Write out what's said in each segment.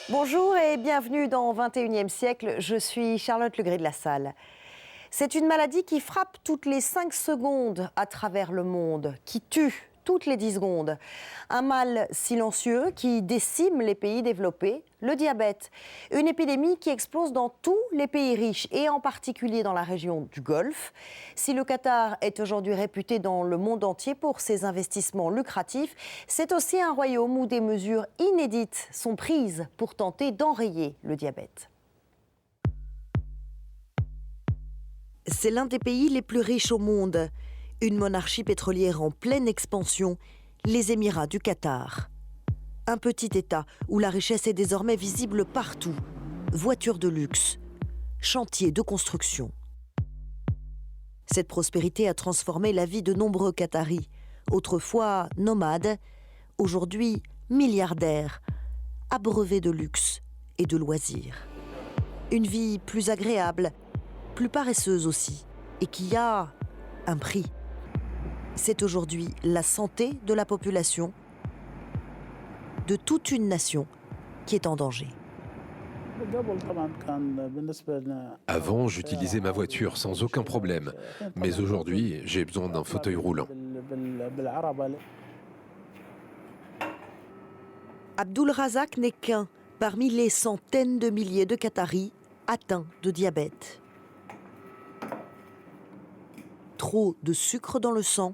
Bonjour et bienvenue dans 21e siècle. Je suis Charlotte Legré de la Salle. C'est une maladie qui frappe toutes les 5 secondes à travers le monde, qui tue toutes les 10 secondes. Un mal silencieux qui décime les pays développés, le diabète. Une épidémie qui explose dans tous les pays riches et en particulier dans la région du Golfe. Si le Qatar est aujourd'hui réputé dans le monde entier pour ses investissements lucratifs, c'est aussi un royaume où des mesures inédites sont prises pour tenter d'enrayer le diabète. C'est l'un des pays les plus riches au monde. Une monarchie pétrolière en pleine expansion, les Émirats du Qatar. Un petit État où la richesse est désormais visible partout. Voitures de luxe, chantiers de construction. Cette prospérité a transformé la vie de nombreux Qataris, autrefois nomades, aujourd'hui milliardaires, abreuvés de luxe et de loisirs. Une vie plus agréable, plus paresseuse aussi, et qui a un prix. C'est aujourd'hui la santé de la population, de toute une nation, qui est en danger. Avant, j'utilisais ma voiture sans aucun problème, mais aujourd'hui, j'ai besoin d'un fauteuil roulant. Abdul Razak n'est qu'un parmi les centaines de milliers de Qataris atteints de diabète. Trop de sucre dans le sang,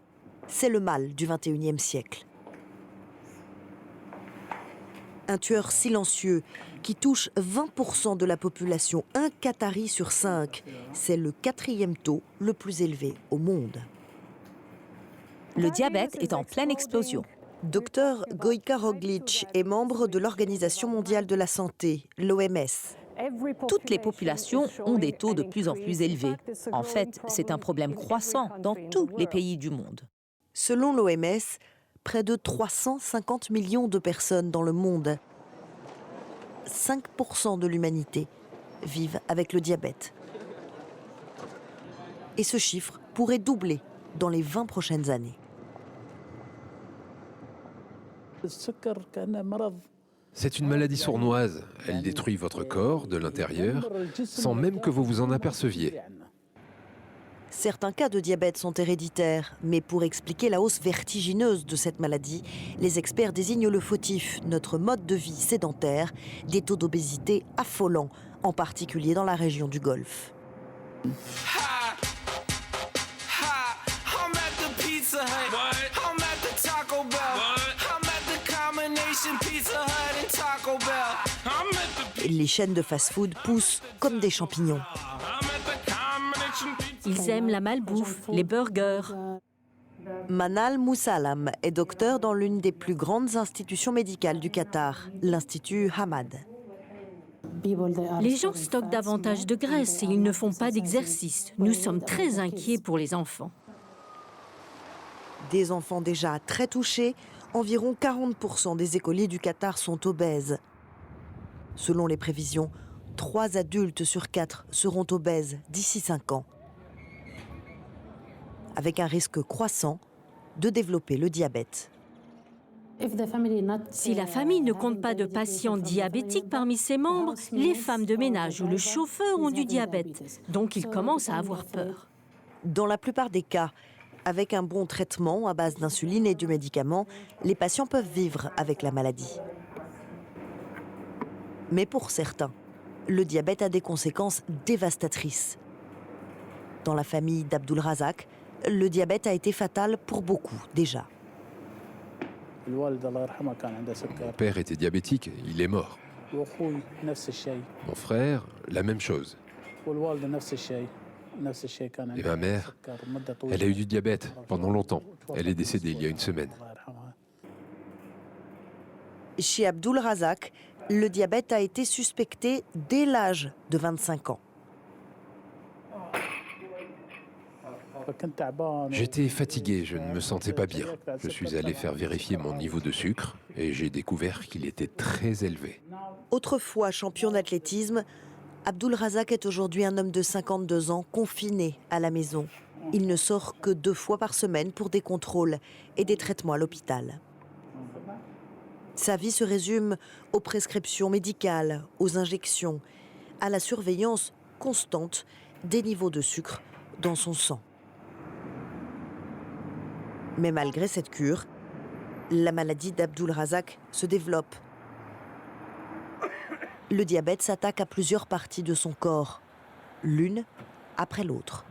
c'est le mal du 21e siècle. Un tueur silencieux qui touche 20% de la population, un Qatari sur 5. C'est le 4e taux le plus élevé au monde. Le diabète est en pleine explosion. Dr Gojka Roglic est membre de l'Organisation mondiale de la santé, l'OMS. Toutes les populations ont des taux de plus en plus élevés. En fait, c'est un problème croissant dans tous les pays du monde. Selon l'OMS, près de 350 millions de personnes dans le monde, 5% de l'humanité, vivent avec le diabète. Et ce chiffre pourrait doubler dans les 20 prochaines années. C'est une maladie sournoise. Elle détruit votre corps de l'intérieur sans même que vous vous en aperceviez. Certains cas de diabète sont héréditaires, mais pour expliquer la hausse vertigineuse de cette maladie, les experts désignent le fautif, notre mode de vie sédentaire, des taux d'obésité affolants, en particulier dans la région du Golfe. Les chaînes de fast-food poussent comme des champignons. Ils aiment la malbouffe, les burgers. Manal Moussalam est docteur dans l'une des plus grandes institutions médicales du Qatar, l'Institut Hamad. Les gens stockent davantage de graisse et ils ne font pas d'exercice. Nous sommes très inquiets pour les enfants. Des enfants déjà très touchés, environ 40% des écoliers du Qatar sont obèses. Selon les prévisions, 3 adultes sur 4 seront obèses d'ici 5 ans, avec un risque croissant de développer le diabète. Si la famille ne compte pas de patients diabétiques parmi ses membres, les femmes de ménage ou le chauffeur ont du diabète. Donc ils commencent à avoir peur. Dans la plupart des cas, avec un bon traitement à base d'insuline et de médicaments, les patients peuvent vivre avec la maladie. Mais pour certains, le diabète a des conséquences dévastatrices. Dans la famille d'Abdul Razak, le diabète a été fatal pour beaucoup déjà. Mon père était diabétique, il est mort. Mon frère, la même chose. Et ma mère, elle a eu du diabète pendant longtemps. Elle est décédée il y a une semaine. Chez Abdul Razak, le diabète a été suspecté dès l'âge de 25 ans. J'étais fatigué, je ne me sentais pas bien. Je suis allé faire vérifier mon niveau de sucre et j'ai découvert qu'il était très élevé. Autrefois champion d'athlétisme, Abdul Razak est aujourd'hui un homme de 52 ans confiné à la maison. Il ne sort que 2 fois par semaine pour des contrôles et des traitements à l'hôpital. Sa vie se résume aux prescriptions médicales, aux injections, à la surveillance constante des niveaux de sucre dans son sang. Mais malgré cette cure, la maladie d'Abdul Razak se développe. Le diabète s'attaque à plusieurs parties de son corps, l'une après l'autre.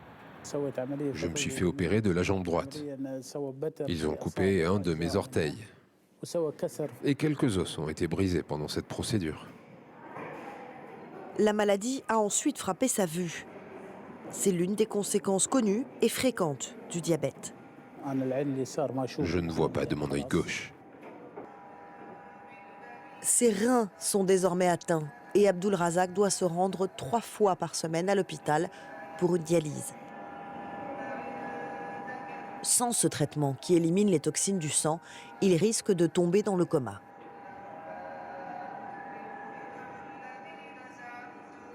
Je me suis fait opérer de la jambe droite. Ils ont coupé un de mes orteils. Et quelques os ont été brisés pendant cette procédure. La maladie a ensuite frappé sa vue. C'est l'une des conséquences connues et fréquentes du diabète. Je ne vois pas de mon œil gauche. Ses reins sont désormais atteints et Abdul Razak doit se rendre 3 fois par semaine à l'hôpital pour une dialyse. Sans ce traitement qui élimine les toxines du sang, il risque de tomber dans le coma.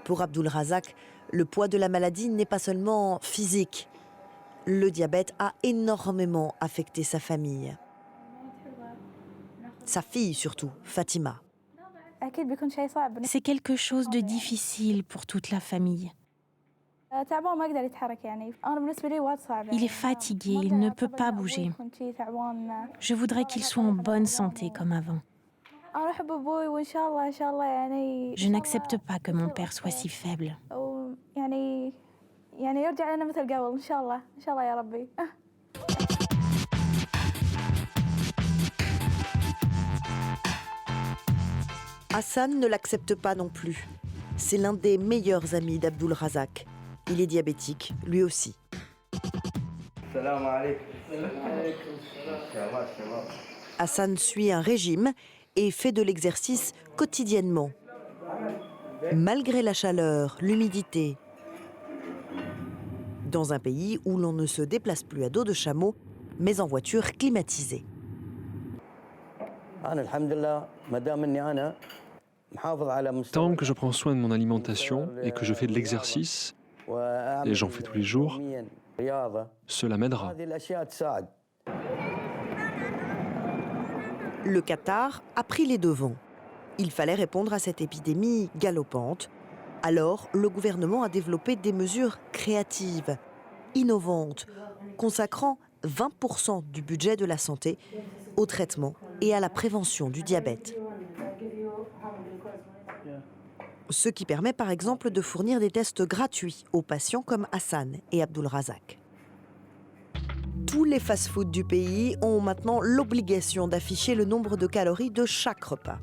Pour Abdul Razak, le poids de la maladie n'est pas seulement physique. Le diabète a énormément affecté sa famille. Sa fille surtout, Fatima. C'est quelque chose de difficile pour toute la famille. Il est fatigué, il ne peut pas bouger. Je voudrais qu'il soit en bonne santé comme avant. Je n'accepte pas que mon père soit si faible. Hassan ne l'accepte pas non plus. C'est l'un des meilleurs amis d'Abdul Razak. Il est diabétique, lui aussi. Hassan suit un régime et fait de l'exercice quotidiennement. Malgré la chaleur, l'humidité. Dans un pays où l'on ne se déplace plus à dos de chameau, mais en voiture climatisée. Tant que je prends soin de mon alimentation et que je fais de l'exercice, et j'en fais tous les jours, cela m'aidera. Le Qatar a pris les devants. Il fallait répondre à cette épidémie galopante. Alors, le gouvernement a développé des mesures créatives, innovantes, consacrant 20% du budget de la santé au traitement et à la prévention du diabète. Ce qui permet par exemple de fournir des tests gratuits aux patients comme Hassan et Abdul Razak. Tous les fast-foods du pays ont maintenant l'obligation d'afficher le nombre de calories de chaque repas.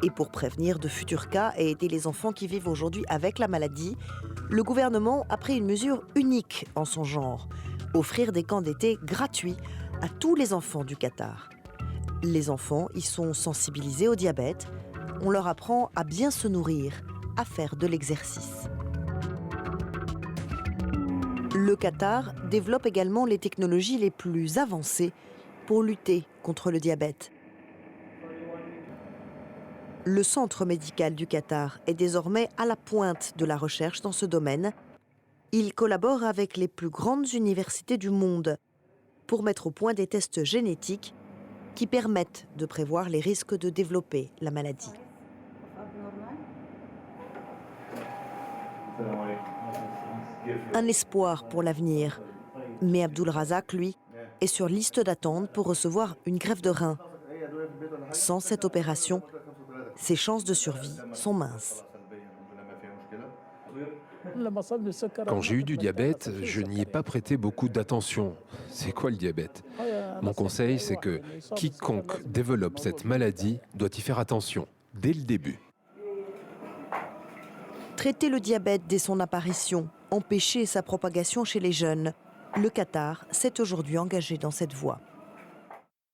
Et pour prévenir de futurs cas et aider les enfants qui vivent aujourd'hui avec la maladie, le gouvernement a pris une mesure unique en son genre, offrir des camps d'été gratuits à tous les enfants du Qatar. Les enfants y sont sensibilisés au diabète, on leur apprend à bien se nourrir, à faire de l'exercice. Le Qatar développe également les technologies les plus avancées pour lutter contre le diabète. Le centre médical du Qatar est désormais à la pointe de la recherche dans ce domaine. Il collabore avec les plus grandes universités du monde pour mettre au point des tests génétiques qui permettent de prévoir les risques de développer la maladie. Un espoir pour l'avenir. Mais Abdul Razak, lui, est sur liste d'attente pour recevoir une greffe de rein. Sans cette opération, ses chances de survie sont minces. Quand j'ai eu du diabète, je n'y ai pas prêté beaucoup d'attention. C'est quoi le diabète? Mon conseil, c'est que quiconque développe cette maladie doit y faire attention, dès le début. Traiter le diabète dès son apparition, empêcher sa propagation chez les jeunes, le Qatar s'est aujourd'hui engagé dans cette voie.